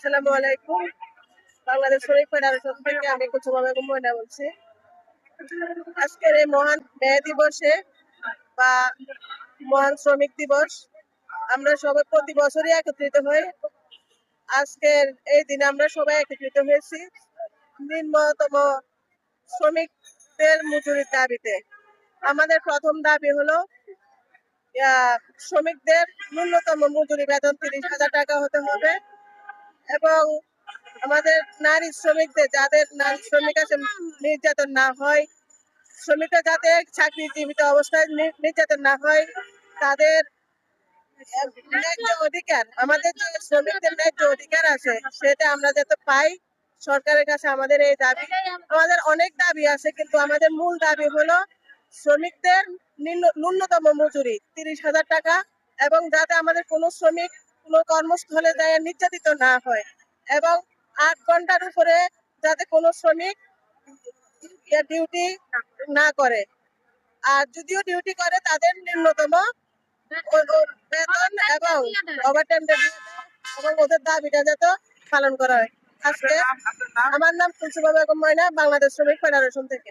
আসসালামু আলাইকুম। বাংলাদেশ শ্রমিক ফেডারেশন থেকে আমি কুসুমা বেগম ময়না বলছি। আজকের এই মহান ব্যয় দিবসে বা মহান শ্রমিক দিবস আমরা সবাই প্রতি বছরই একত্রিত হই। আজকের এই দিনে আমরা সবাই একত্রিত হয়েছি নিম্নতম শ্রমিকদের মজুরির দাবিতে। আমাদের প্রথম দাবি হলো শ্রমিকদের ন্যূনতম মজুরি বেতন 30,000 টাকা হতে হবে এবং আমাদের নারী শ্রমিকদের, যাদের নারী শ্রমিক আছে, নির্যাতন না হয়, শ্রমিকরা যাতে চাকরিজীবিত অবস্থায় নির্যাতন না হয়, তাদের ন্যায্য অধিকার, আমাদের যে শ্রমিকদের ন্যায্য অধিকার আছে সেটা আমরা যাতে পাই। সরকারের কাছে আমাদের এই দাবি। আমাদের অনেক দাবি আছে, কিন্তু আমাদের মূল দাবি হলো শ্রমিকদের ন্যূনতম মজুরি 30,000 টাকা এবং যাতে আমাদের কোনো শ্রমিক কোনো কর্মস্থলে যায় নির্যাতিত না হয় এবং 8 ঘন্টার উপরে যাতে কোনো শ্রমিক ডিউটি না করে, আর যদিও ডিউটি করে তাদের ন্যূনতম বেতন এবং ওভারটাইম এবং ওদের দাবিটা যাতে পালন করা হয়। আজকে আমার নাম কুসুমা বেগম ময়না, বাংলাদেশ শ্রমিক ফেডারেশন থেকে।